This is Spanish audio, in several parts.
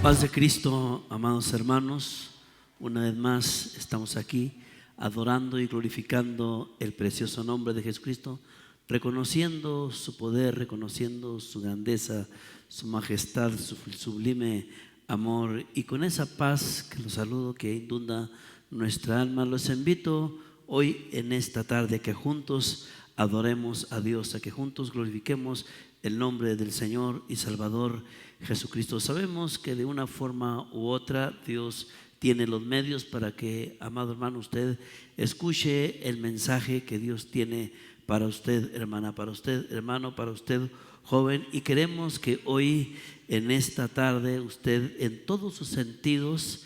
Paz de Cristo, amados hermanos, una vez más estamos aquí adorando y glorificando el precioso nombre de Jesucristo, reconociendo su poder, reconociendo su grandeza, su majestad, su sublime amor, y con esa paz que los saludo, que inunda nuestra alma, los invito hoy en esta tarde a que juntos adoremos a Dios, a que juntos glorifiquemos el nombre del Señor y Salvador Jesucristo. Sabemos que de una forma u otra Dios tiene los medios para que, amado hermano, usted escuche el mensaje que Dios tiene para usted, hermana, para usted, hermano, para usted, joven. Y queremos que hoy, en esta tarde, usted en todos sus sentidos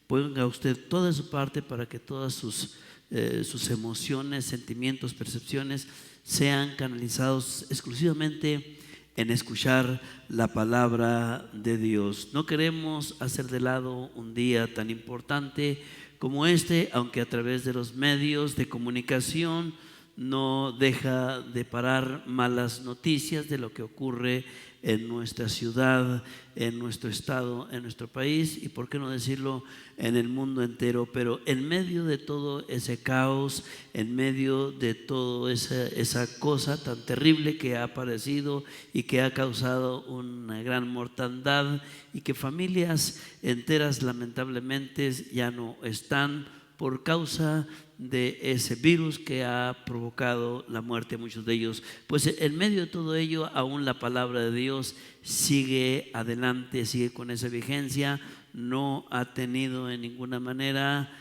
ponga usted toda su parte para que todas sus emociones, sentimientos, percepciones sean canalizados exclusivamente en escuchar la palabra de Dios. No queremos hacer de lado un día tan importante como este, aunque a través de los medios de comunicación no deja de parar malas noticias de lo que ocurre en nuestra ciudad, en nuestro estado, en nuestro país y, por qué no decirlo, en el mundo entero. Pero en medio de todo ese caos, en medio de toda esa cosa tan terrible que ha aparecido y que ha causado una gran mortandad y que familias enteras lamentablemente ya no están por causa de ese virus que ha provocado la muerte de muchos de ellos, pues en medio de todo ello aún la palabra de Dios sigue adelante, sigue con esa vigencia. No ha tenido en ninguna manera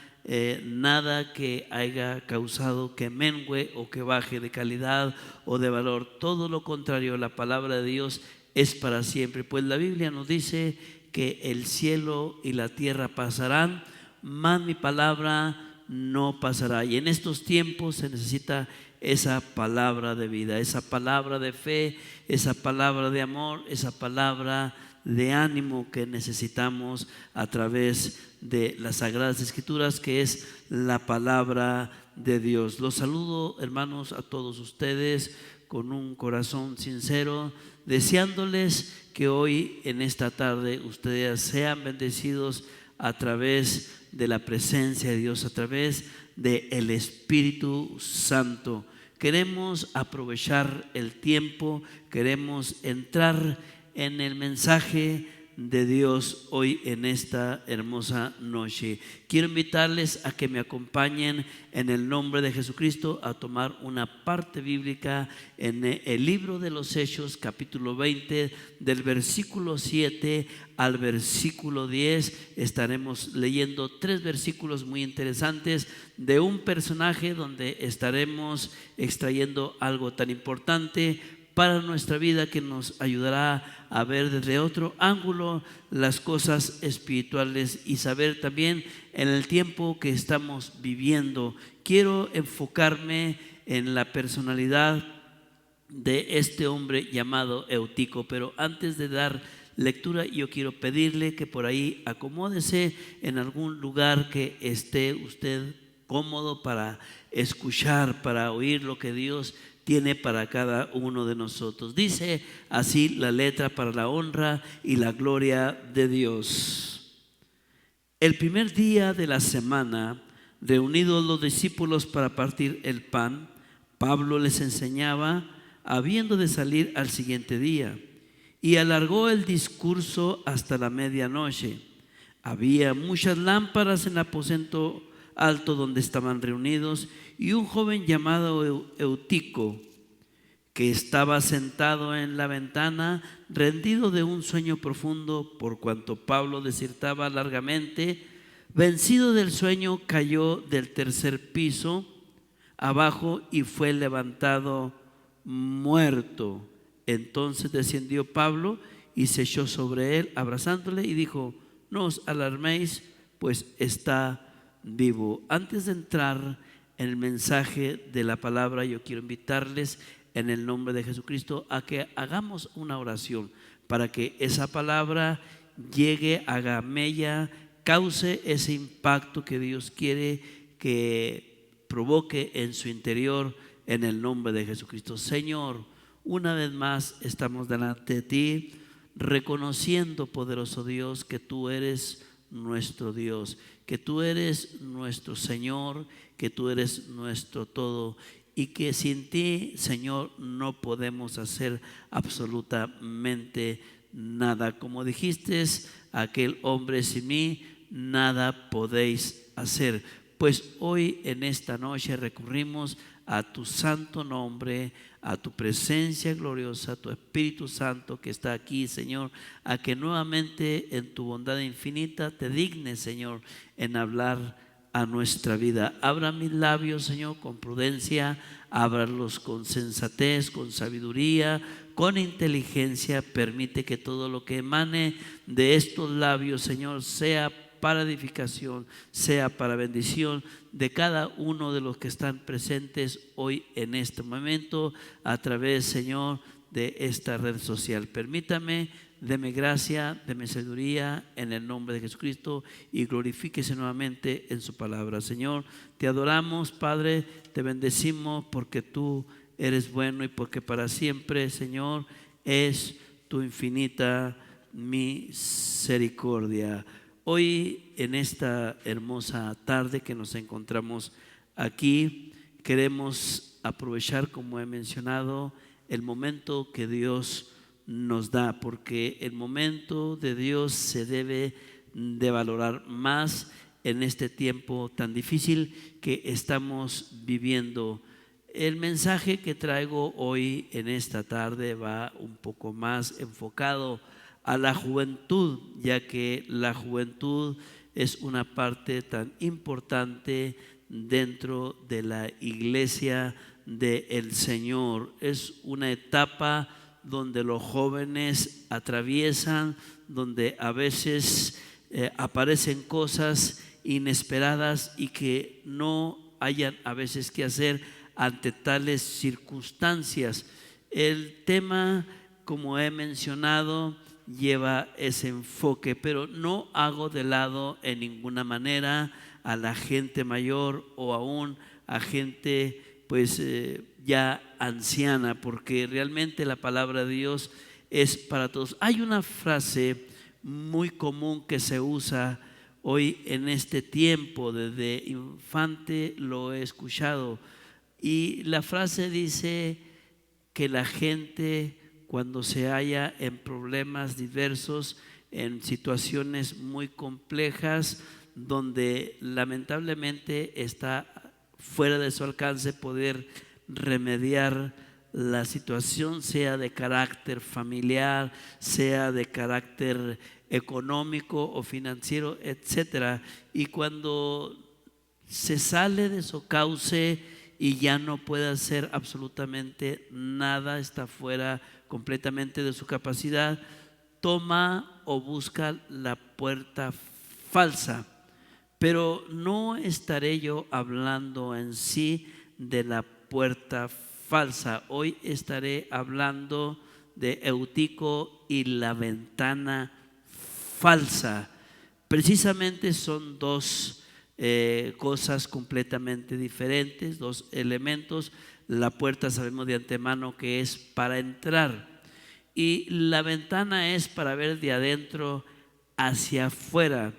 nada que haya causado que mengue o que baje de calidad o de valor. Todo lo contrario, la palabra de Dios es para siempre, pues la Biblia nos dice que el cielo y la tierra pasarán, mas mi palabra no pasará. Y en estos tiempos se necesita esa palabra de vida, esa palabra de fe, esa palabra de amor, esa palabra de ánimo que necesitamos a través de las Sagradas Escrituras, que es la palabra de Dios. Los saludo, hermanos, a todos ustedes con un corazón sincero, deseándoles que hoy en esta tarde ustedes sean bendecidos a través de la presencia de Dios, a través del Espíritu Santo. Queremos aprovechar el tiempo, queremos entrar en el mensaje de Dios hoy en esta hermosa noche. Quiero invitarles a que me acompañen en el nombre de Jesucristo a tomar una parte bíblica en el libro de los Hechos, capítulo 20, del versículo 7 al versículo 10. Estaremos leyendo 3 versículos muy interesantes de un personaje donde estaremos extrayendo algo tan importante para nuestra vida, que nos ayudará a ver desde otro ángulo las cosas espirituales y saber también en el tiempo que estamos viviendo. Quiero enfocarme en la personalidad de este hombre llamado Eutico, pero antes de dar lectura yo quiero pedirle que por ahí acomódese en algún lugar que esté usted cómodo para escuchar, para oír lo que Dios tiene para cada uno de nosotros. Dice así la letra, para la honra y la gloria de Dios. El primer día de la semana, reunidos los discípulos para partir el pan, Pablo les enseñaba, habiendo de salir al siguiente día, y alargó el discurso hasta la medianoche. Había muchas lámparas en el aposento alto donde estaban reunidos, y un joven llamado Eutico, que estaba sentado en la ventana, rendido de un sueño profundo, por cuanto Pablo disertaba largamente, vencido del sueño, cayó del tercer piso abajo y fue levantado muerto. Entonces descendió Pablo y se echó sobre él, abrazándole, y dijo: no os alarméis, pues está vivo. Antes de entrar en el mensaje de la palabra, yo quiero invitarles en el nombre de Jesucristo a que hagamos una oración para que esa palabra llegue, haga mella, cause ese impacto que Dios quiere que provoque en su interior, en el nombre de Jesucristo. Señor, una vez más estamos delante de ti, reconociendo, poderoso Dios, que tú eres nuestro Dios, que tú eres nuestro Señor, que tú eres nuestro todo, y que sin ti, Señor, no podemos hacer absolutamente nada. Como dijiste, aquel hombre sin mí, nada podéis hacer. Pues hoy en esta noche recurrimos a tu santo nombre, a tu presencia gloriosa, a tu Espíritu Santo que está aquí, Señor, a que nuevamente en tu bondad infinita te dignes, Señor, en hablar a nuestra vida. Abra mis labios, Señor, con prudencia, ábralos con sensatez, con sabiduría, con inteligencia. Permite que todo lo que emane de estos labios, Señor, sea para edificación, sea para bendición de cada uno de los que están presentes hoy en este momento a través, Señor, de esta red social. Permítame, deme gracia, deme sabiduría en el nombre de Jesucristo y glorifíquese nuevamente en su palabra. Señor, te adoramos, Padre, te bendecimos porque tú eres bueno y porque para siempre, Señor, es tu infinita misericordia. Hoy en esta hermosa tarde que nos encontramos aquí, queremos aprovechar, como he mencionado, el momento que Dios nos da, porque el momento de Dios se debe de valorar más en este tiempo tan difícil que estamos viviendo. El mensaje que traigo hoy en esta tarde va un poco más enfocado a la juventud, ya que la juventud es una parte tan importante dentro de la iglesia del Señor. Es una etapa donde los jóvenes atraviesan, donde a veces aparecen cosas inesperadas y que no hayan a veces que hacer ante tales circunstancias. El tema, como he mencionado, lleva ese enfoque, pero no hago de lado en ninguna manera a la gente mayor o aún a gente pues ya anciana, porque realmente la palabra de Dios es para todos. Hay una frase muy común que se usa hoy en este tiempo, desde infante lo he escuchado, y la frase dice que la gente, cuando se halla en problemas diversos, en situaciones muy complejas, donde lamentablemente está fuera de su alcance poder remediar la situación, sea de carácter familiar, sea de carácter económico o financiero, etcétera. Y cuando se sale de su cauce y ya no puede hacer absolutamente nada, está fuera completamente de su capacidad, toma o busca la puerta falsa. Pero no estaré yo hablando en sí de la puerta falsa. Hoy estaré hablando de Eutico y la ventana falsa. Precisamente son dos cosas completamente diferentes, dos elementos. La puerta sabemos de antemano que es para entrar y la ventana es para ver de adentro hacia afuera.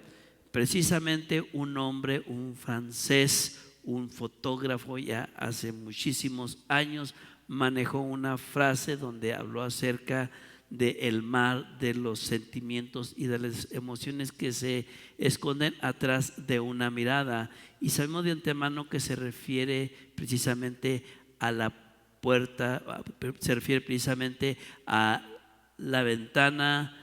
Precisamente un hombre, un francés, un fotógrafo ya hace muchísimos años manejó una frase donde habló acerca del mar, de los sentimientos y de las emociones que se esconden atrás de una mirada. Y sabemos de antemano que se refiere precisamente a la puerta, se refiere precisamente a la ventana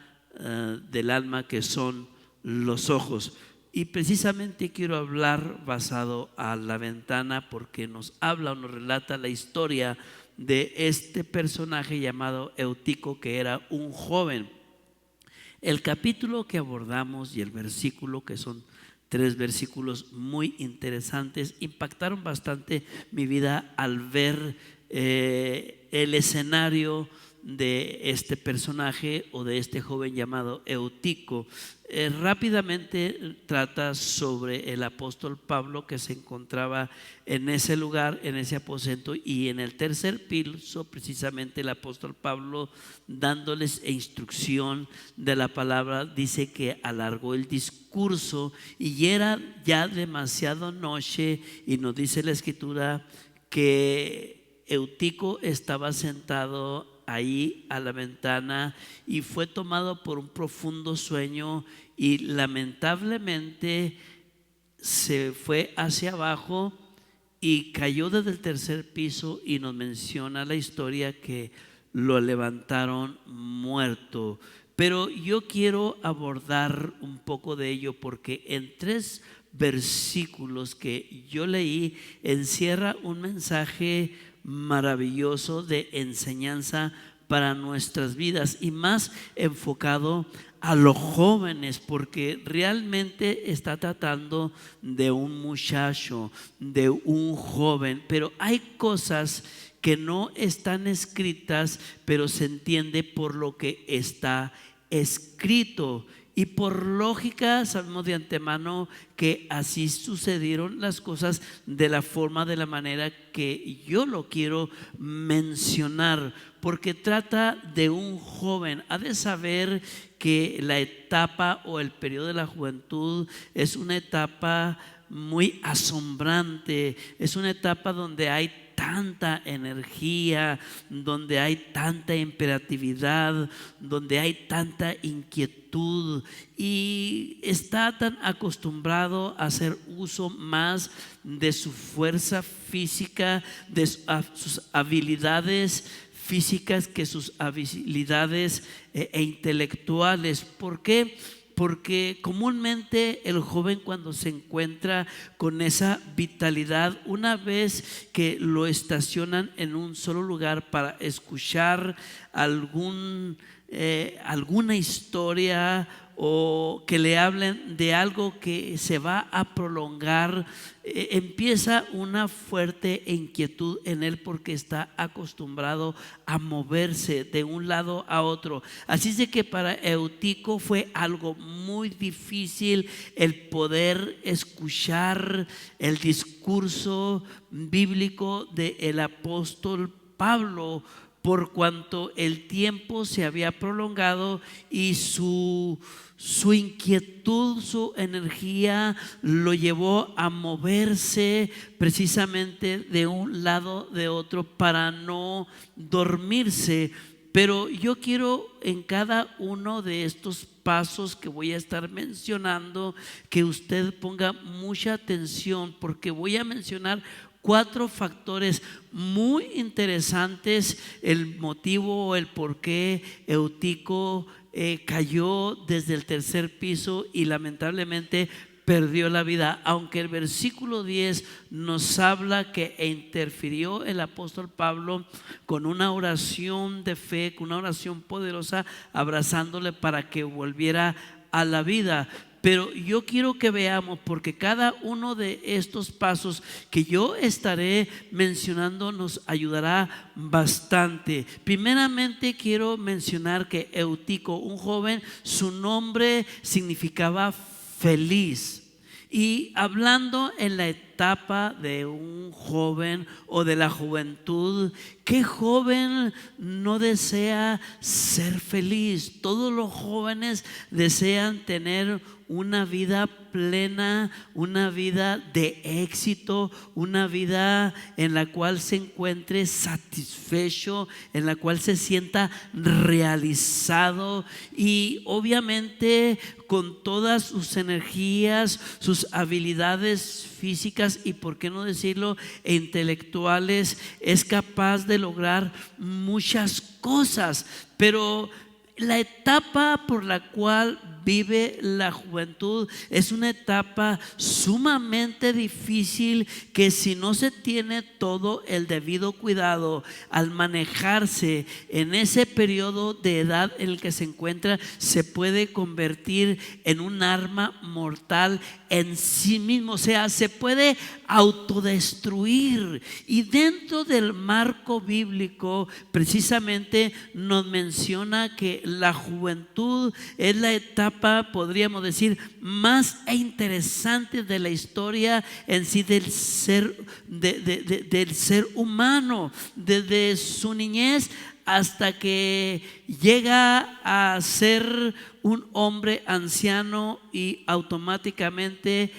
del alma, que son los ojos. Y precisamente quiero hablar basado a la ventana porque nos habla o nos relata la historia de este personaje llamado Eutico, que era un joven. El capítulo que abordamos y el versículo, que son 3 versículos muy interesantes, impactaron bastante mi vida al ver el escenario de este personaje o de este joven llamado Eutico. Rápidamente trata sobre el apóstol Pablo, que se encontraba en ese lugar, en ese aposento, y en el tercer piso precisamente el apóstol Pablo, dándoles instrucción de la palabra, dice que alargó el discurso y era ya demasiado noche, y nos dice la escritura que Eutico estaba sentado ahí a la ventana y fue tomado por un profundo sueño y lamentablemente se fue hacia abajo y cayó desde el tercer piso, y nos menciona la historia que lo levantaron muerto. Pero yo quiero abordar un poco de ello porque en 3 versículos que yo leí encierra un mensaje maravilloso de enseñanza para nuestras vidas, y más enfocado a los jóvenes, porque realmente está tratando de un muchacho, de un joven. Pero hay cosas que no están escritas, pero se entiende por lo que está escrito. Y por lógica sabemos de antemano que así sucedieron las cosas de la forma, de la manera que yo lo quiero mencionar, porque trata de un joven. Ha de saber que la etapa o el periodo de la juventud es una etapa muy asombrante, es una etapa donde hay tanta energía, donde hay tanta imperatividad, donde hay tanta inquietud, y está tan acostumbrado a hacer uso más de su fuerza física, de sus habilidades físicas, que sus habilidades intelectuales. ¿Por qué? Porque comúnmente el joven, cuando se encuentra con esa vitalidad, una vez que lo estacionan en un solo lugar para escuchar alguna historia, o que le hablen de algo que se va a prolongar, empieza una fuerte inquietud en él, porque está acostumbrado a moverse de un lado a otro. Así es de que para Eutico fue algo muy difícil el poder escuchar el discurso bíblico del apóstol Pablo, por cuanto el tiempo se había prolongado y su inquietud, su energía lo llevó a moverse precisamente de un lado de otro para no dormirse. Pero yo quiero, en cada uno de estos pasos que voy a estar mencionando, que usted ponga mucha atención, porque voy a mencionar 4 factores muy interesantes, el motivo o el por qué Eutico cayó desde el tercer piso y lamentablemente perdió la vida. Aunque el versículo 10 nos habla que interfirió el apóstol Pablo con una oración de fe, con una oración poderosa, abrazándole para que volviera a la vida. Pero yo quiero que veamos, porque cada uno de estos pasos que yo estaré mencionando nos ayudará bastante. Primeramente quiero mencionar que Eutico, un joven, su nombre significaba feliz. Y hablando en la etapa de un joven o de la juventud, ¿qué joven no desea ser feliz? Todos los jóvenes desean tener una vida plena, una vida de éxito, una vida en la cual se encuentre satisfecho, en la cual se sienta realizado, y obviamente con todas sus energías, sus habilidades físicas y, por qué no decirlo, intelectuales, es capaz de lograr muchas cosas. Pero la etapa por la cual vive la juventud es una etapa sumamente difícil, que si no se tiene todo el debido cuidado al manejarse en ese periodo de edad en el que se encuentra, se puede convertir en un arma mortal en sí mismo. O sea, se puede autodestruir. Y dentro del marco bíblico precisamente nos menciona que la juventud es la etapa, podríamos decir, más interesante de la historia en sí del ser, del ser humano, desde su niñez hasta que llega a ser un hombre anciano y automáticamente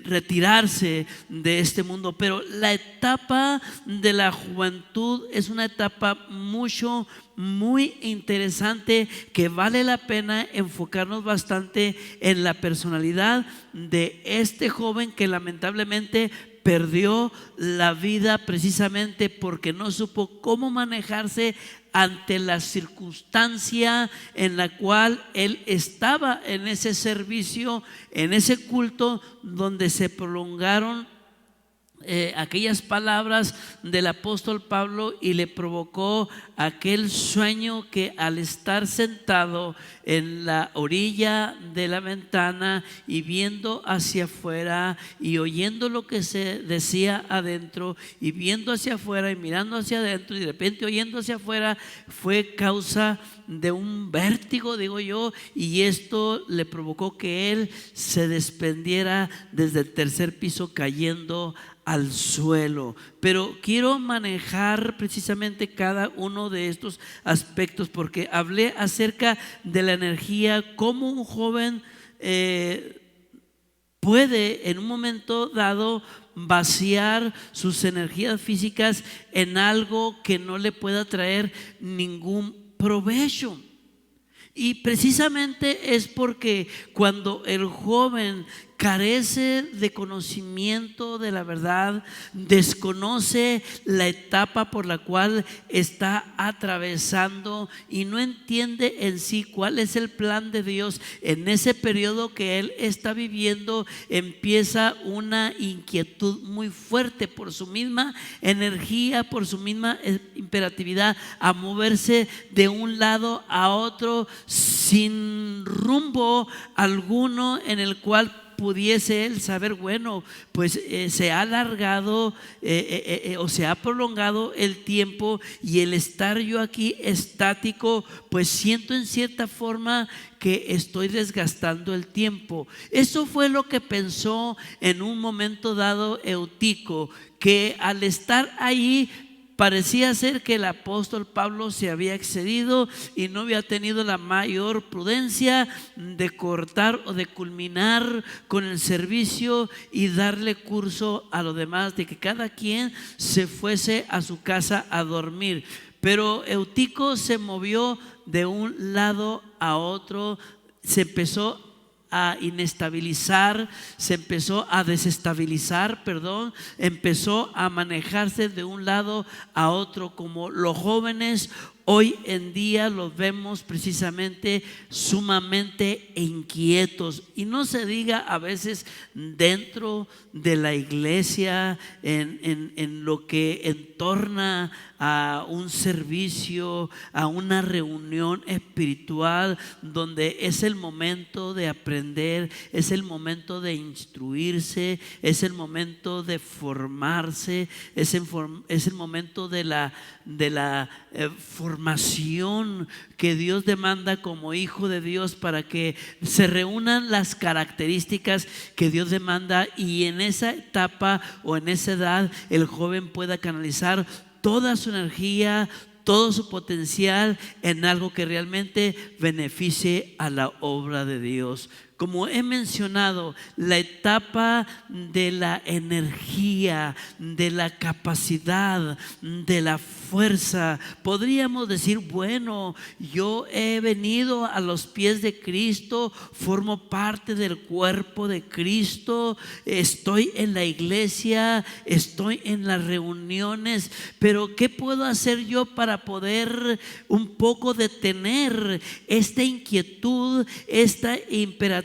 retirarse de este mundo. Pero la etapa de la juventud es una etapa muy interesante, que vale la pena enfocarnos bastante en la personalidad de este joven que lamentablemente perdió la vida precisamente porque no supo cómo manejarse ante la circunstancia en la cual él estaba en ese servicio, en ese culto donde se prolongaron aquellas palabras del apóstol Pablo, y le provocó aquel sueño que al estar sentado en la orilla de la ventana y viendo hacia afuera y oyendo lo que se decía adentro, y viendo hacia afuera y mirando hacia adentro y de repente oyendo hacia afuera, fue causa de un vértigo, digo yo, y esto le provocó que él se desprendiera desde el tercer piso cayendo al suelo. Pero quiero manejar precisamente cada uno de estos aspectos porque hablé acerca de la energía, cómo un joven puede en un momento dado vaciar sus energías físicas en algo que no le pueda traer ningún provecho. Y precisamente es porque cuando el joven carece de conocimiento de la verdad, desconoce la etapa por la cual está atravesando y no entiende en sí cuál es el plan de Dios en ese periodo que él está viviendo, empieza una inquietud muy fuerte por su misma energía, por su misma imperatividad a moverse de un lado a otro sin rumbo alguno en el cual pudiese él saber, bueno, pues se ha alargado o se ha prolongado el tiempo, y el estar yo aquí estático, pues siento en cierta forma que estoy desgastando el tiempo. Eso fue lo que pensó en un momento dado Eutico, que al estar ahí parecía ser que el apóstol Pablo se había excedido y no había tenido la mayor prudencia de cortar o de culminar con el servicio y darle curso a lo demás, de que cada quien se fuese a su casa a dormir. Pero Eutico se movió de un lado a otro, se empezó a inestabilizar, se empezó a desestabilizar, empezó a manejarse de un lado a otro, como los jóvenes hoy en día los vemos precisamente sumamente inquietos, y no se diga a veces dentro de la iglesia, en lo que entorna a un servicio, a una reunión espiritual, donde es el momento de aprender, es el momento de instruirse, es el momento de formarse, es el momento de la formación que Dios demanda como hijo de Dios, para que se reúnan las características que Dios demanda, y en esa etapa o en esa edad el joven pueda canalizar toda su energía, todo su potencial en algo que realmente beneficie a la obra de Dios. Como he mencionado, la etapa de la energía, de la capacidad, de la fuerza, podríamos decir, bueno, yo he venido a los pies de Cristo, formo parte del cuerpo de Cristo, estoy en la iglesia, estoy en las reuniones, pero ¿qué puedo hacer yo para poder un poco detener esta inquietud, esta imperatividad,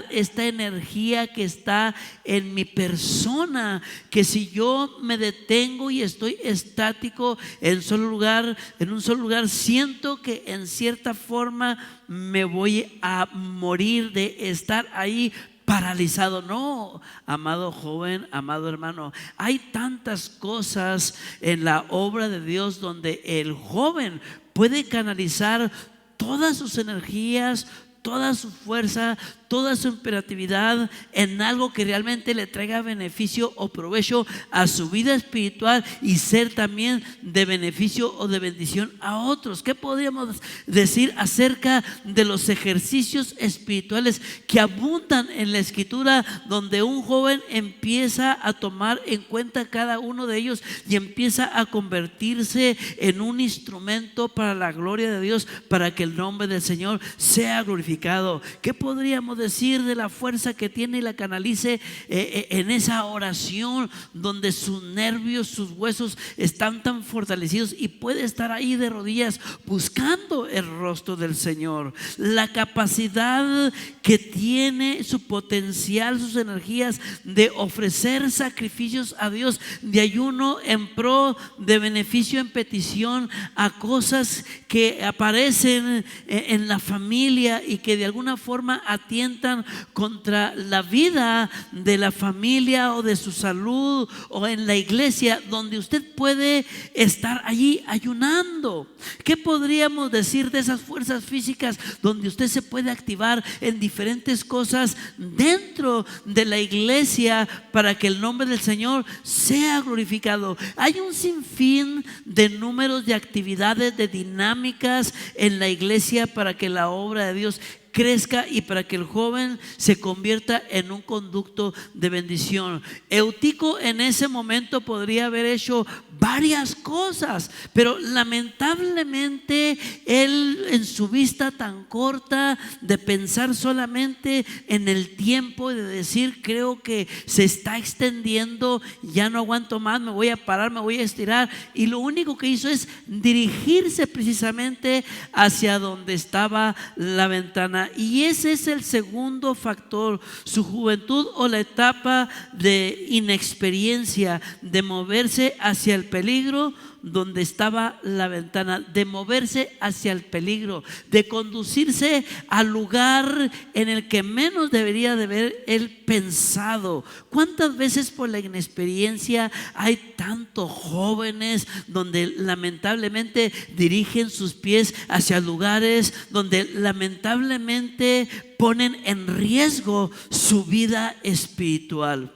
esta energía que está en mi persona? Que si yo me detengo y estoy estático en un solo lugar, siento que en cierta forma me voy a morir de estar ahí paralizado. No, amado joven, amado hermano, hay tantas cosas en la obra de Dios donde el joven puede canalizar todas sus energías, toda su fuerza, toda su imperatividad en algo que realmente le traiga beneficio o provecho a su vida espiritual y ser también de beneficio o de bendición a otros. ¿Qué podríamos decir acerca de los ejercicios espirituales que abundan en la Escritura, donde un joven empieza a tomar en cuenta cada uno de ellos y empieza a convertirse en un instrumento para la gloria de Dios, para que el nombre del Señor sea glorificado? ¿Qué podríamos decir de la fuerza que tiene y la canalice en esa oración donde sus nervios, sus huesos están tan fortalecidos y puede estar ahí de rodillas buscando el rostro del Señor? La capacidad que tiene, su potencial, sus energías de ofrecer sacrificios a Dios, de ayuno en pro, de beneficio en petición a cosas que aparecen en la familia y que de alguna forma atienden contra la vida de la familia o de su salud, o en la iglesia donde usted puede estar allí ayunando. ¿Qué podríamos decir de esas fuerzas físicas donde usted se puede activar en diferentes cosas dentro de la iglesia para que el nombre del Señor sea glorificado? Hay un sinfín de números de actividades, de dinámicas en la iglesia para que la obra de Dios crezca y para que el joven se convierta en un conducto de bendición. Eutico en ese momento podría haber hecho varias cosas, pero lamentablemente él, en su vista tan corta de pensar solamente en el tiempo y de decir, creo que se está extendiendo, ya no aguanto más, me voy a parar, me voy a estirar, y lo único que hizo es dirigirse precisamente hacia donde estaba la ventana. Y ese es el segundo factor: su juventud o la etapa de inexperiencia, de moverse hacia el peligro donde estaba la ventana, de moverse hacia el peligro, de conducirse al lugar en el que menos debería de haber él pensado. ¿Cuántas veces por la inexperiencia hay tantos jóvenes donde lamentablemente dirigen sus pies hacia lugares donde lamentablemente ponen en riesgo su vida espiritual?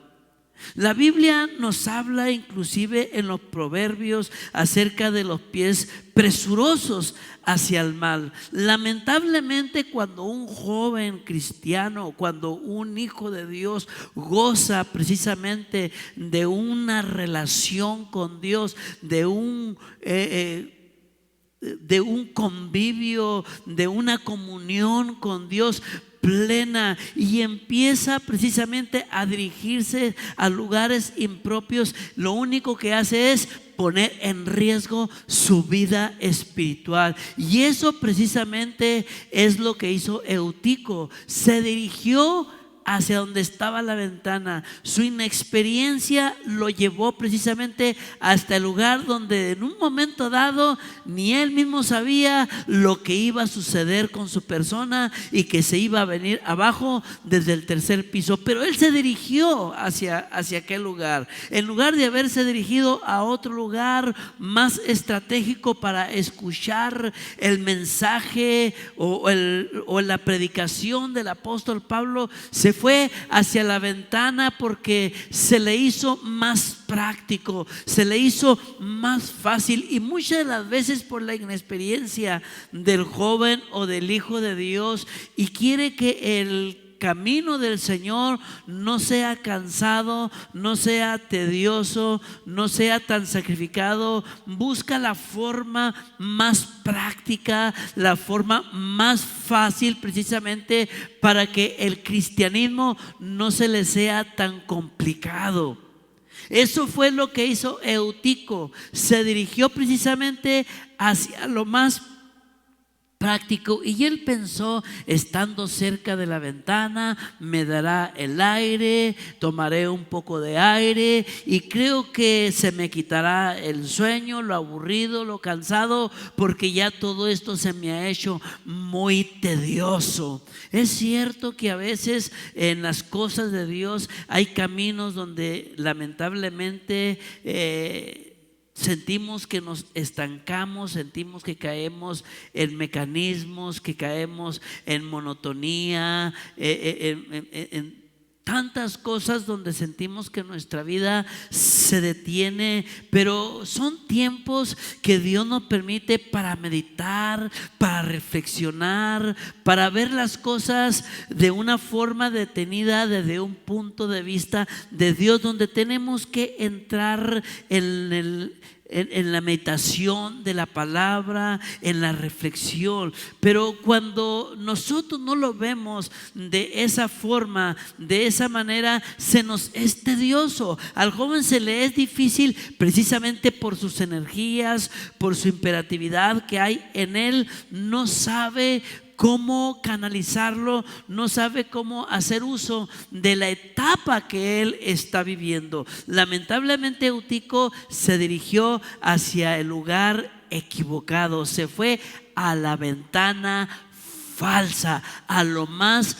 La Biblia nos habla inclusive en los proverbios acerca de los pies presurosos hacia el mal. Lamentablemente, cuando un joven cristiano, cuando un hijo de Dios goza precisamente de una relación con Dios, de un convivio, de una comunión con Dios plena, y empieza precisamente a dirigirse a lugares impropios, lo único que hace es poner en riesgo su vida espiritual. Y eso precisamente es lo que hizo Eutico. Se dirigió hacia donde estaba la ventana. Su inexperiencia lo llevó precisamente hasta el lugar donde en un momento dado ni él mismo sabía lo que iba a suceder con su persona y que se iba a venir abajo desde el tercer piso. Pero él se dirigió hacia aquel lugar, en lugar de haberse dirigido a otro lugar más estratégico para escuchar el mensaje o la predicación del apóstol Pablo. Se fue hacia la ventana porque se le hizo más práctico, se le hizo más fácil. Y muchas de las veces por la inexperiencia del joven o del hijo de Dios, y quiere que el camino del Señor no sea cansado, no sea tedioso, no sea tan sacrificado, busca la forma más práctica, la forma más fácil, precisamente para que el cristianismo no se le sea tan complicado. Eso fue lo que hizo Eutico. Se dirigió precisamente hacia lo más práctico. Y él pensó, estando cerca de la ventana, me dará el aire, tomaré un poco de aire y creo que se me quitará el sueño, lo aburrido, lo cansado, porque ya todo esto se me ha hecho muy tedioso. Es cierto que a veces en las cosas de Dios hay caminos donde lamentablemente sentimos que nos estancamos, sentimos que caemos en mecanismos, que caemos en monotonía, en tantas cosas donde sentimos que nuestra vida se detiene, pero son tiempos que Dios nos permite para meditar, para reflexionar, para ver las cosas de una forma detenida desde un punto de vista de Dios, donde tenemos que entrar en la meditación de la palabra, en la reflexión. Pero cuando nosotros no lo vemos de esa forma, de esa manera, se nos es tedioso. Al joven se le es difícil precisamente por sus energías, por su imperatividad que hay en él. No sabe cómo canalizarlo, no sabe cómo hacer uso de la etapa que él está viviendo. Lamentablemente Eutico se dirigió hacia el lugar equivocado, se fue a la ventana falsa, a lo más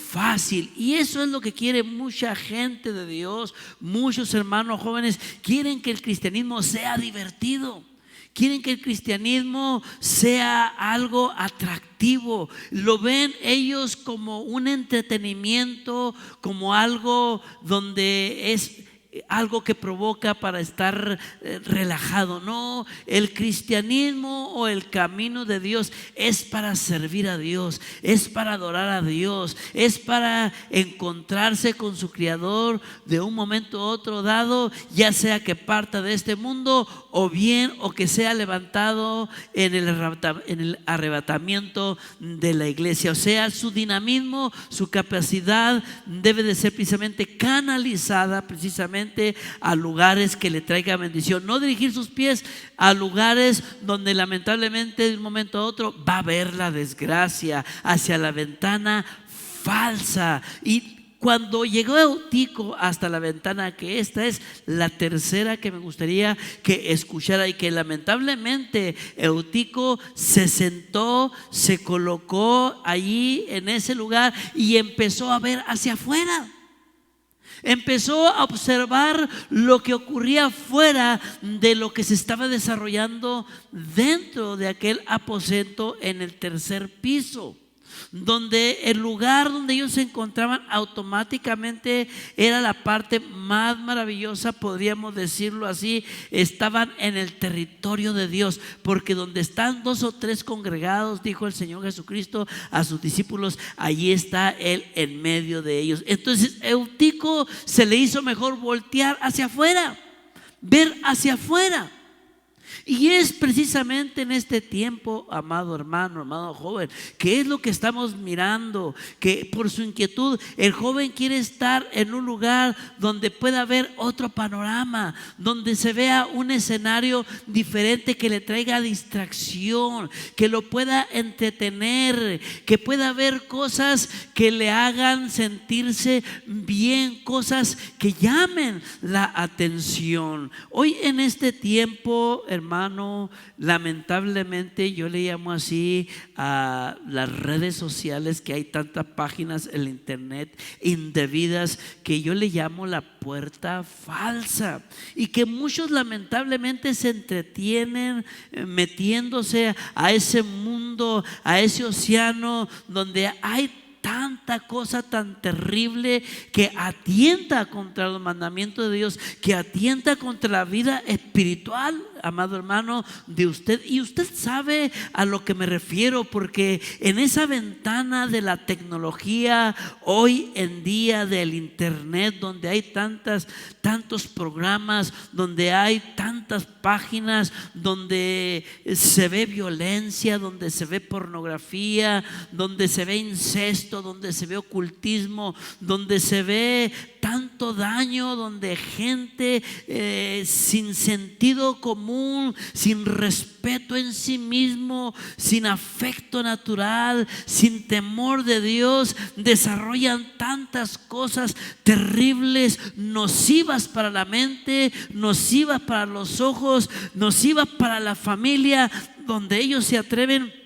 fácil. Y eso es lo que quiere mucha gente de Dios. Muchos hermanos jóvenes quieren que el cristianismo sea divertido. Quieren que el cristianismo sea algo atractivo. Lo ven ellos como un entretenimiento, como algo donde es algo que provoca para estar relajado. No, el cristianismo o el camino de Dios es para servir a Dios, es para adorar a Dios, es para encontrarse con su Creador de un momento a otro dado, ya sea que parta de este mundo o bien o que sea levantado en el arrebatamiento de la iglesia. O sea, su dinamismo, su capacidad debe de ser precisamente canalizada precisamente a lugares que le traigan bendición. No dirigir sus pies a lugares donde lamentablemente de un momento a otro va a haber la desgracia, hacia la ventana falsa. Y cuando llegó Eutico hasta la ventana, que esta es la tercera que me gustaría que escuchara, y que lamentablemente Eutico se sentó, se colocó allí en ese lugar y empezó a ver hacia afuera. Empezó a observar lo que ocurría fuera de lo que se estaba desarrollando dentro de aquel aposento en el tercer piso, donde el lugar donde ellos se encontraban automáticamente era la parte más maravillosa, podríamos decirlo así. Estaban en el territorio de Dios, porque donde están 2 o 3 congregados, dijo el Señor Jesucristo a sus discípulos, allí está Él en medio de ellos. Entonces Eutico se le hizo mejor voltear hacia afuera, ver hacia afuera. Y es precisamente en este tiempo, amado hermano, amado joven, que es lo que estamos mirando, que por su inquietud el joven quiere estar en un lugar donde pueda haber otro panorama, donde se vea un escenario diferente que le traiga distracción, que lo pueda entretener, que pueda haber cosas que le hagan sentirse bien, cosas que llamen la atención. Hoy en este tiempo, hermano, lamentablemente yo le llamo así a las redes sociales, que hay tantas páginas en el internet indebidas, que yo le llamo la puerta falsa, y que muchos lamentablemente se entretienen metiéndose a ese mundo, a ese océano donde hay tanta cosa tan terrible que atienta contra los mandamientos de Dios, que atienta contra la vida espiritual, amado hermano, de usted. Y usted sabe a lo que me refiero, porque en esa ventana de la tecnología hoy en día, del internet, donde hay tantos programas, donde hay tantas páginas, donde se ve violencia, donde se ve pornografía, donde se ve incesto, donde se ve ocultismo, donde se ve tanto daño, donde gente sin sentido común, sin respeto en sí mismo, sin afecto natural, sin temor de Dios, desarrollan tantas cosas terribles, nocivas para la mente, nocivas para los ojos, nocivas para la familia, donde ellos se atreven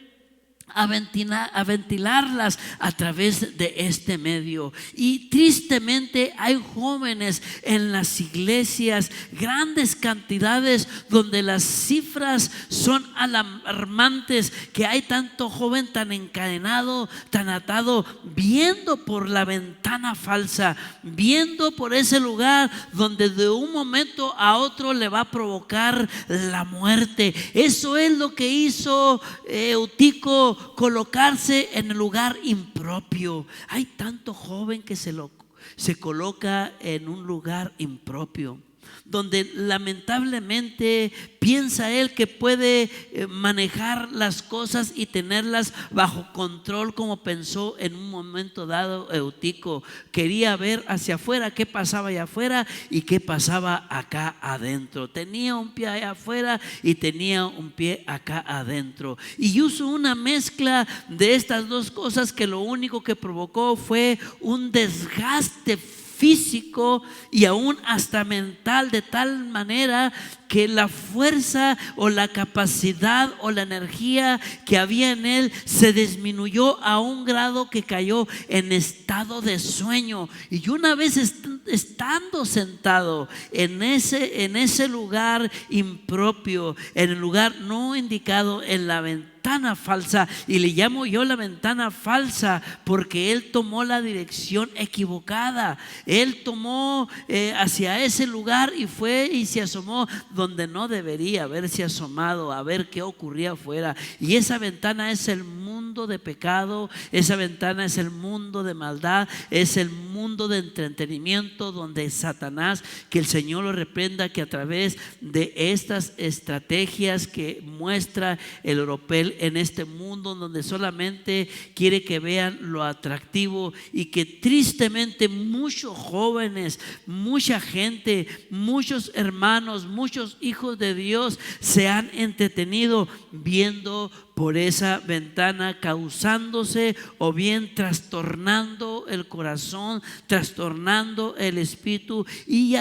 a ventilarlas a través de este medio. Y tristemente hay jóvenes en las iglesias, grandes cantidades, donde las cifras son alarmantes, que hay tanto joven tan encadenado, tan atado, viendo por la ventana falsa, viendo por ese lugar donde de un momento a otro le va a provocar la muerte. Eso es lo que hizo Eutico, colocarse en el lugar impropio. Hay tanto joven que se coloca en un lugar impropio, donde lamentablemente piensa él que puede manejar las cosas y tenerlas bajo control, como pensó en un momento dado Eutico. Quería ver hacia afuera qué pasaba allá afuera y qué pasaba acá adentro. Tenía un pie allá afuera y tenía un pie acá adentro, y usó una mezcla de estas dos cosas que lo único que provocó fue un desgaste físico y aún hasta mental, de tal manera que la fuerza o la capacidad o la energía que había en él se disminuyó a un grado que cayó en estado de sueño. Y una vez estando sentado en ese lugar impropio, en el lugar no indicado, en la ventana falsa, y le llamo yo la ventana falsa porque él tomó la dirección equivocada. Él tomó hacia ese lugar y fue y se asomó donde no debería haberse asomado, a ver qué ocurría afuera. Y esa ventana es el mundo de pecado, esa ventana es el mundo de maldad, es el mundo de entretenimiento, donde Satanás, que el Señor lo reprenda, que a través de estas estrategias que muestra el oropel en este mundo, donde solamente quiere que vean lo atractivo, y que tristemente muchos jóvenes, mucha gente, muchos hermanos, muchos hijos de Dios se han entretenido viendo por esa ventana, causándose o bien trastornando el corazón, trastornando el espíritu y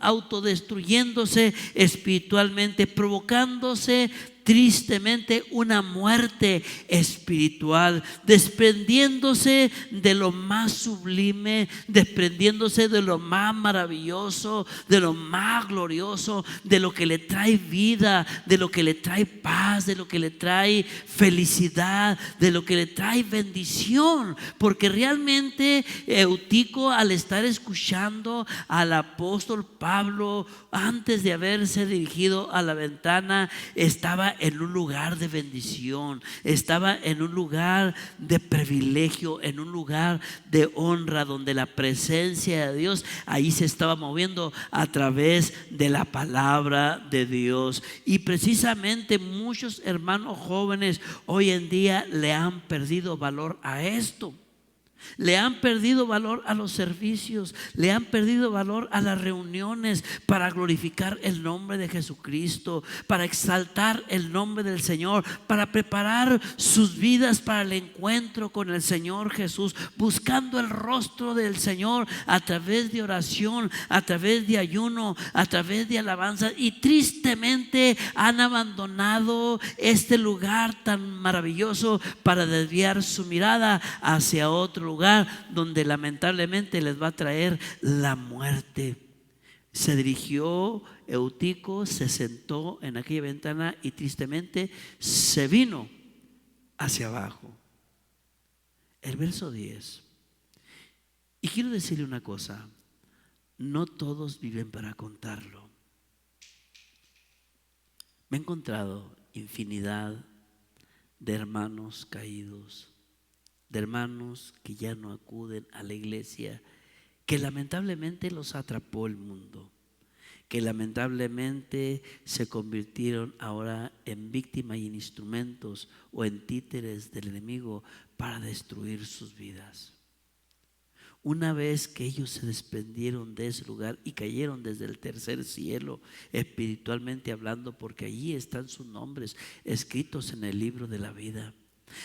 autodestruyéndose espiritualmente, provocándose tristemente una muerte espiritual, desprendiéndose de lo más sublime, desprendiéndose de lo más maravilloso, de lo más glorioso, de lo que le trae vida, de lo que le trae paz, de lo que le trae felicidad, de lo que le trae bendición. Porque realmente Eutico, al estar escuchando al apóstol Pablo, antes de haberse dirigido a la ventana, estaba en un lugar de bendición, estaba en un lugar de privilegio, en un lugar de honra, donde la presencia de Dios ahí se estaba moviendo a través de la palabra de Dios. Y precisamente muchos hermanos jóvenes hoy en día le han perdido valor a esto. Le han perdido valor a los servicios, le han perdido valor a las reuniones para glorificar el nombre de Jesucristo, para exaltar el nombre del Señor, para preparar sus vidas para el encuentro con el Señor Jesús, buscando el rostro del Señor a través de oración, a través de ayuno, a través de alabanza. Y tristemente han abandonado este lugar tan maravilloso para desviar su mirada hacia otro lugar donde lamentablemente les va a traer la muerte. Se dirigió Eutico, se sentó en aquella ventana y tristemente se vino hacia abajo. El verso 10. Y quiero decirle una cosa: no todos viven para contarlo. Me he encontrado infinidad de hermanos caídos, de hermanos que ya no acuden a la iglesia, que lamentablemente los atrapó el mundo, que lamentablemente se convirtieron ahora en víctimas y en instrumentos o en títeres del enemigo para destruir sus vidas. Una vez que ellos se desprendieron de ese lugar y cayeron desde el tercer cielo, espiritualmente hablando, porque allí están sus nombres escritos en el libro de la vida.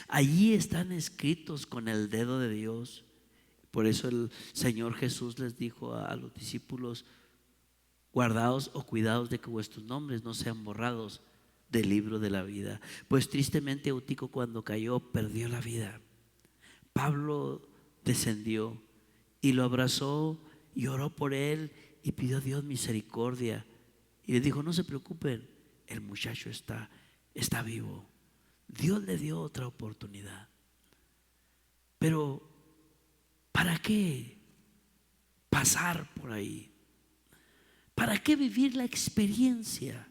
Allí están escritos con el dedo de Dios. Por eso el Señor Jesús les dijo a los discípulos: guardaos o cuidaos de que vuestros nombres no sean borrados del libro de la vida. Pues tristemente Eutico, cuando cayó, perdió la vida. Pablo descendió y lo abrazó y oró por él y pidió a Dios misericordia. Y le dijo: no se preocupen, el muchacho está vivo. Dios le dio otra oportunidad. Pero ¿para qué pasar por ahí? ¿Para qué vivir la experiencia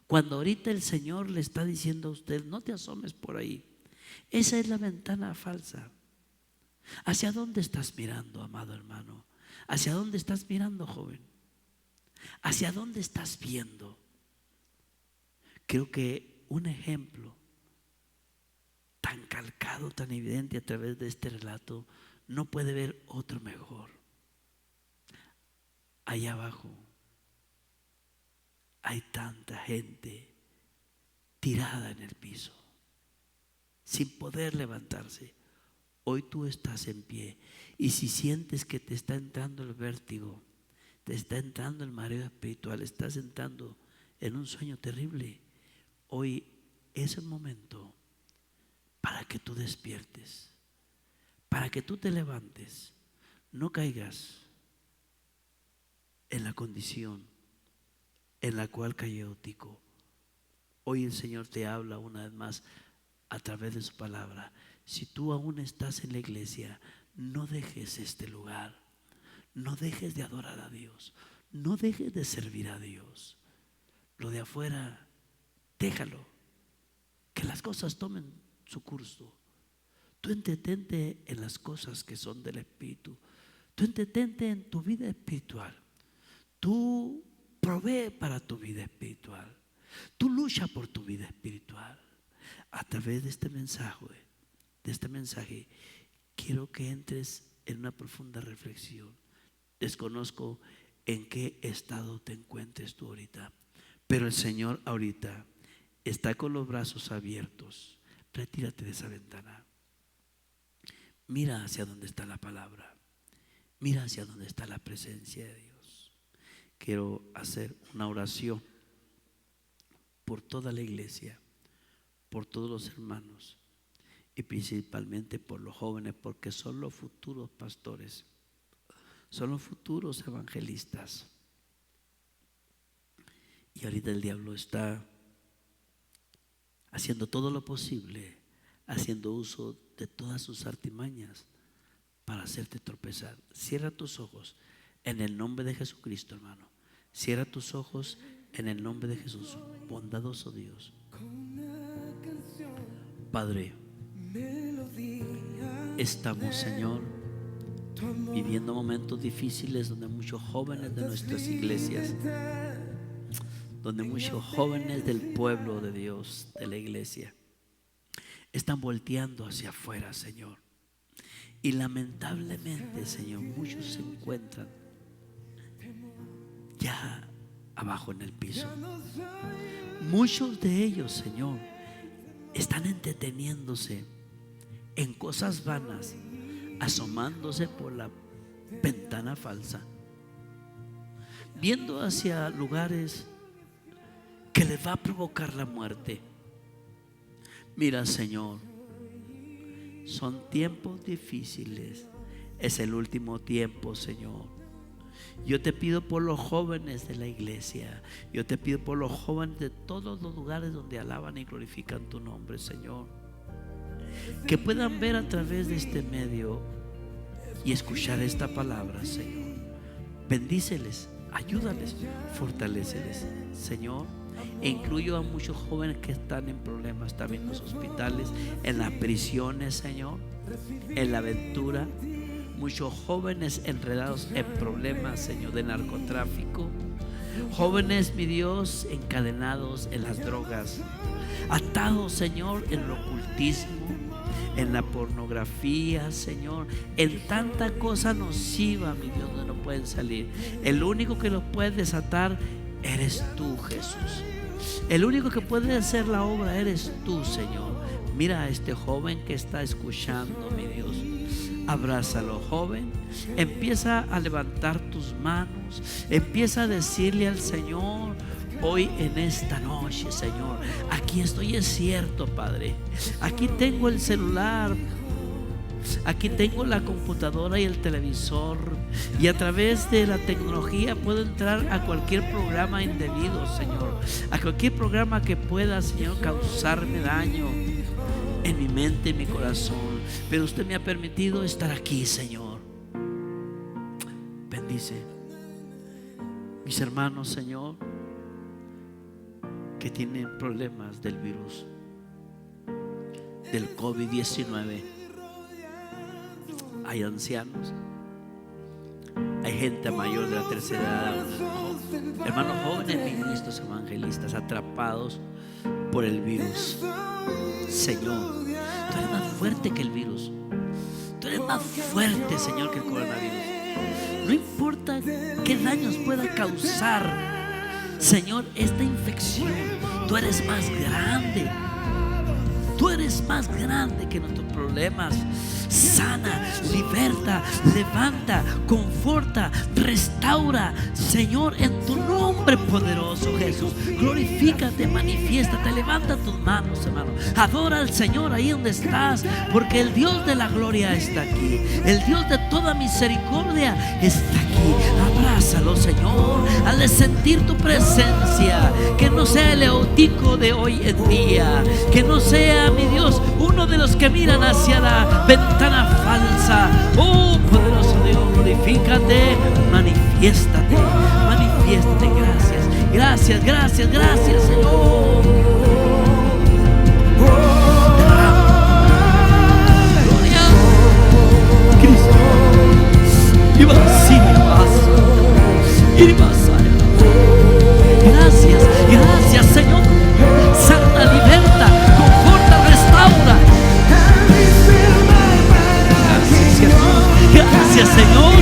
cuando ahorita el Señor le está diciendo a usted: no te asomes por ahí? Esa es la ventana falsa. ¿Hacia dónde estás mirando, amado hermano? ¿Hacia dónde estás mirando, joven? ¿Hacia dónde estás viendo? Creo que un ejemplo tan calcado, tan evidente a través de este relato, no puede haber otro mejor. Allá abajo hay tanta gente tirada en el piso, sin poder levantarse. Hoy tú estás en pie, y si sientes que te está entrando el vértigo, te está entrando el mareo espiritual, estás entrando en un sueño terrible, hoy es el momento para que tú despiertes, para que tú te levantes, no caigas en la condición en la cual cayó Eutico. Hoy el Señor te habla una vez más a través de su palabra. Si tú aún estás en la iglesia, no dejes este lugar, no dejes de adorar a Dios, no dejes de servir a Dios. Lo de afuera, déjalo, que las cosas tomen su curso. Tú entretente en las cosas que son del Espíritu. Tú entretente en tu vida espiritual. Tú provee para tu vida espiritual. Tú lucha por tu vida espiritual. A través de este mensaje, quiero que entres en una profunda reflexión. Desconozco en qué estado te encuentres tú ahorita, pero el Señor ahorita está con los brazos abiertos. Retírate de esa ventana. Mira hacia donde está la palabra. Mira hacia donde está la presencia de Dios. Quiero hacer una oración por toda la iglesia, por todos los hermanos y principalmente por los jóvenes, porque son los futuros pastores, son los futuros evangelistas. Y ahorita el diablo está haciendo todo lo posible, haciendo uso de todas sus artimañas para hacerte tropezar. Cierra tus ojos en el nombre de Jesucristo, hermano. Cierra tus ojos en el nombre de Jesús. Bondadoso Dios, Padre, estamos, Señor, viviendo momentos difíciles donde muchos jóvenes de nuestras iglesias, donde muchos jóvenes del pueblo de Dios, de la iglesia, están volteando hacia afuera, Señor. Y lamentablemente, Señor, muchos se encuentran ya abajo en el piso. Muchos de ellos, Señor, están entreteniéndose en cosas vanas, asomándose por la ventana falsa, viendo hacia lugares que les va a provocar la muerte. Mira, Señor, son tiempos difíciles. Es el último tiempo, Señor. Yo te pido por los jóvenes de la iglesia. Yo te pido por los jóvenes de todos los lugares donde alaban y glorifican tu nombre, Señor. Que puedan ver a través de este medio y escuchar esta palabra, Señor. Bendíceles, ayúdales, fortaléceles, Señor. E incluyo a muchos jóvenes que están en problemas también en los hospitales, en las prisiones, Señor, en la aventura. Muchos jóvenes enredados en problemas, Señor, de narcotráfico. Jóvenes, mi Dios, encadenados en las drogas, atados, Señor, en el ocultismo, en la pornografía, Señor, en tanta cosa nociva, mi Dios, donde no pueden salir. El único que los puede desatar eres tú, Jesús. El único que puede hacer la obra eres tú, Señor. Mira a este joven que está escuchando, mi Dios. Abrázalo, joven. Empieza a levantar tus manos. Empieza a decirle al Señor: hoy en esta noche, Señor, aquí estoy, es cierto, Padre. Aquí tengo el celular, aquí tengo la computadora y el televisor, y a través de la tecnología puedo entrar a cualquier programa indebido, Señor, a cualquier programa que pueda, Señor, causarme daño en mi mente, en mi corazón. Pero usted me ha permitido estar aquí, Señor. Bendice mis hermanos, Señor, que tienen problemas del virus, del COVID-19. Hay ancianos, hay gente mayor de la tercera edad, hermanos jóvenes, ministros, evangelistas atrapados por el virus. Señor, tú eres más fuerte que el virus. Tú eres más fuerte, Señor, que el coronavirus. No importa qué daños pueda causar, Señor, esta infección, tú eres más grande. Tú eres más grande que nuestros problemas. Sana, liberta, levanta, conforta, restaura, Señor, en tu nombre poderoso, Jesús. Glorifícate, manifiéstate, levanta tus manos, hermano. Adora al Señor ahí donde estás, porque el Dios de la gloria está aquí. El Dios de toda misericordia está aquí. Abrázalo, Señor, al de sentir tu presencia. Que no sea el eutico de hoy en día, que no sea, mi Dios, uno de los que miran hacia la ventana falsa. Oh, poderoso Dios, glorifícate, manifiéstate, manifiéstate. Gracias, gracias, gracias, gracias, Señor. Gloria a Cristo. Y vas, y vas. Gracias, gracias, Señor. Sana, liberta, conforta, restaura. Gracias, Señor.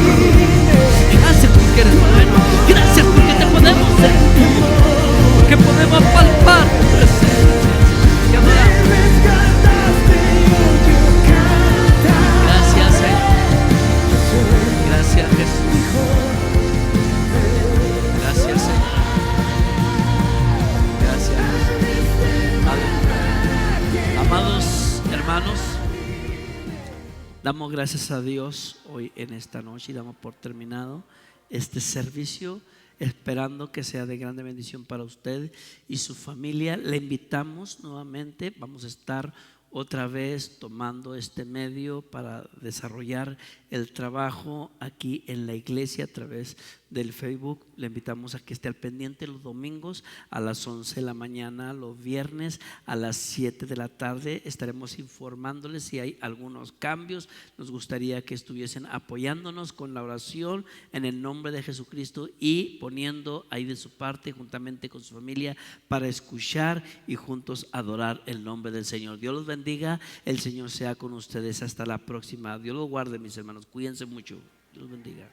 Gracias porque eres bueno. Gracias porque te podemos sentir, porque podemos palpar tu presencia. Te adoramos. Gracias, Señor. Gracias, Jesús. Gracias, Señor. Gracias, Jesús. Aleluya. Amados hermanos, damos gracias a Dios hoy en esta noche y damos por terminado este servicio, esperando que sea de grande bendición para usted y su familia. Le invitamos nuevamente, vamos a estar otra vez tomando este medio para desarrollar el trabajo aquí en la iglesia a través del Facebook. Le invitamos a que esté al pendiente los domingos a las 11 de la mañana, los viernes a las 7 de la tarde. Estaremos informándoles si hay algunos cambios. Nos gustaría que estuviesen apoyándonos con la oración en el nombre de Jesucristo y poniendo ahí de su parte juntamente con su familia para escuchar y juntos adorar el nombre del Señor. Dios los bendiga, el Señor sea con ustedes hasta la próxima. Dios los guarde, mis hermanos, cuídense mucho. Dios los bendiga.